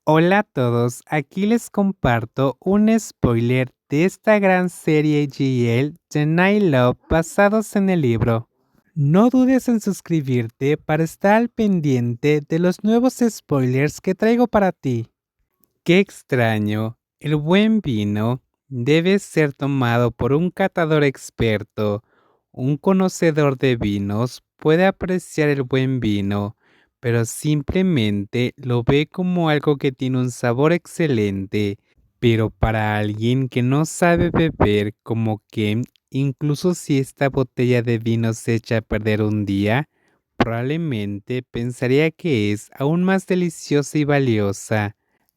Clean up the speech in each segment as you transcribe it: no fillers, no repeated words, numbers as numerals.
Hola a todos, aquí les comparto un spoiler de esta gran serie GL The Night Love basados en el libro. No dudes en suscribirte para estar al pendiente de los nuevos spoilers que traigo para ti. Qué extraño, el buen vino debe ser tomado por un catador experto. Un conocedor de vinos puede apreciar el buen vino, pero simplemente lo ve como algo que tiene un sabor excelente. Pero para alguien que no sabe beber como Ken, incluso si esta botella de vino se echa a perder un día, probablemente pensaría que es aún más deliciosa y valiosa.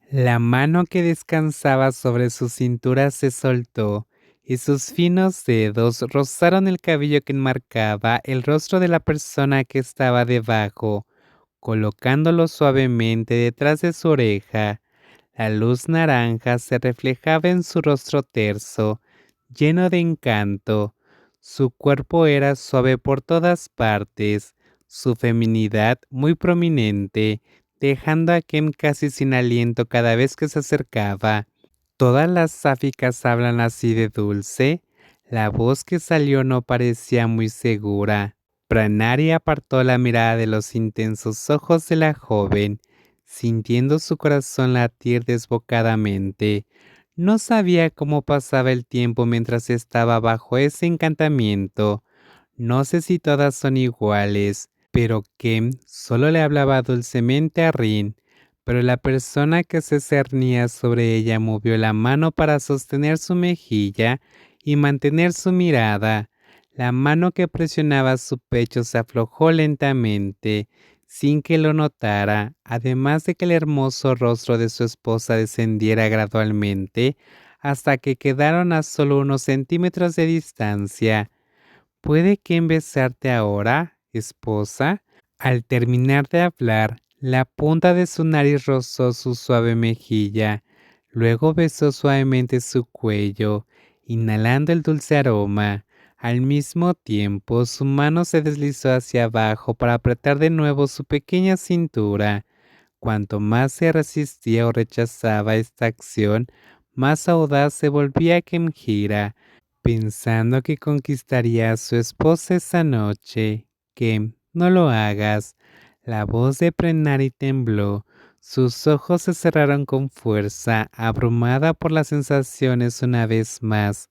La mano que descansaba sobre su cintura se soltó, y sus finos dedos rozaron el cabello que enmarcaba el rostro de la persona que estaba debajo, colocándolo suavemente detrás de su oreja. La luz naranja se reflejaba en su rostro terso, lleno de encanto. Su cuerpo era suave por todas partes, su feminidad muy prominente, dejando a Ken casi sin aliento cada vez que se acercaba. Todas las sáficas hablan así de dulce. La voz que salió no parecía muy segura. Pranari apartó la mirada de los intensos ojos de la joven, sintiendo su corazón latir desbocadamente. No sabía cómo pasaba el tiempo mientras estaba bajo ese encantamiento. No sé si todas son iguales, pero Kem solo le hablaba dulcemente a Rin, pero la persona que se cernía sobre ella movió la mano para sostener su mejilla y mantener su mirada. La mano que presionaba su pecho se aflojó lentamente, sin que lo notara, además de que el hermoso rostro de su esposa descendiera gradualmente hasta que quedaron a solo unos centímetros de distancia. ¿Puede Ken besarte ahora, esposa? Al terminar de hablar, la punta de su nariz rozó su suave mejilla, luego besó suavemente su cuello, inhalando el dulce aroma. Al mismo tiempo, su mano se deslizó hacia abajo para apretar de nuevo su pequeña cintura. Cuanto más se resistía o rechazaba esta acción, más audaz se volvía Kemjira, pensando que conquistaría a su esposa esa noche. Kem, no lo hagas. La voz de Prenari tembló. Sus ojos se cerraron con fuerza, abrumada por las sensaciones una vez más,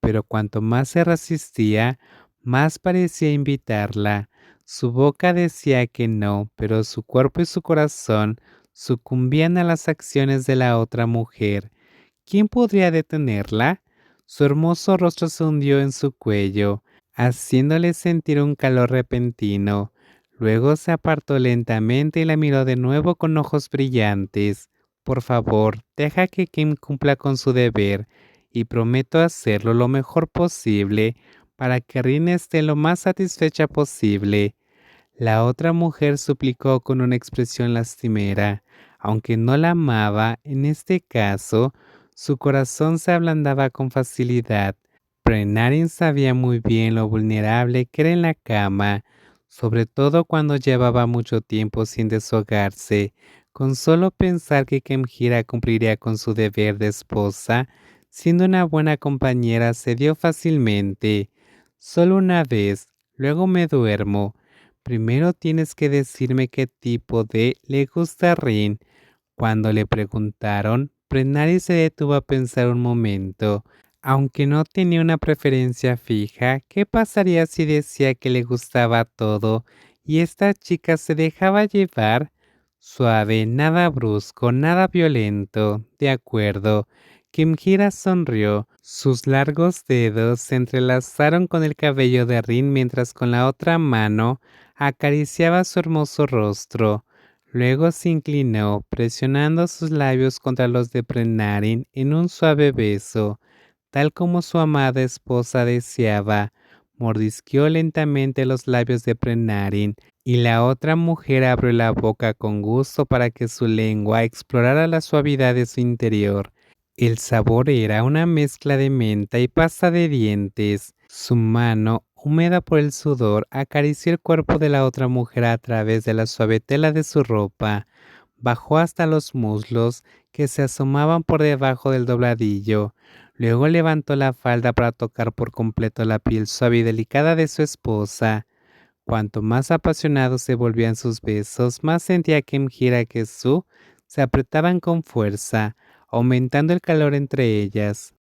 pero cuanto más se resistía, más parecía invitarla. Su boca decía que no, pero su cuerpo y su corazón sucumbían a las acciones de la otra mujer. ¿Quién podría detenerla? Su hermoso rostro se hundió en su cuello, haciéndole sentir un calor repentino. Luego se apartó lentamente y la miró de nuevo con ojos brillantes. Por favor, deja que Kim cumpla con su deber, y prometo hacerlo lo mejor posible para que Rin esté lo más satisfecha posible. La otra mujer suplicó con una expresión lastimera. Aunque no la amaba, en este caso, su corazón se ablandaba con facilidad. Prenarin sabía muy bien lo vulnerable que era en la cama, sobre todo cuando llevaba mucho tiempo sin deshogarse. Con solo pensar que Kemjira cumpliría con su deber de esposa, siendo una buena compañera, cedió fácilmente. Solo una vez, luego me duermo. Primero tienes que decirme qué tipo de le gusta a Rin. Cuando le preguntaron, Prenari se detuvo a pensar un momento. Aunque no tenía una preferencia fija, ¿qué pasaría si decía que le gustaba todo y esta chica se dejaba llevar? Suave, nada brusco, nada violento. De acuerdo. Kimhira sonrió. Sus largos dedos se entrelazaron con el cabello de Rin mientras con la otra mano acariciaba su hermoso rostro. Luego se inclinó, presionando sus labios contra los de Prenarin en un suave beso, tal como su amada esposa deseaba. Mordisqueó lentamente los labios de Prenarin y la otra mujer abrió la boca con gusto para que su lengua explorara la suavidad de su interior. El sabor era una mezcla de menta y pasta de dientes. Su mano, húmeda por el sudor, acarició el cuerpo de la otra mujer a través de la suave tela de su ropa. bajó hasta los muslos que se asomaban por debajo del dobladillo. Luego levantó la falda para tocar por completo la piel suave y delicada de su esposa. Cuanto más apasionados se volvían sus besos, más sentía que Mjira que Su se apretaban con fuerza, aumentando el calor entre ellas.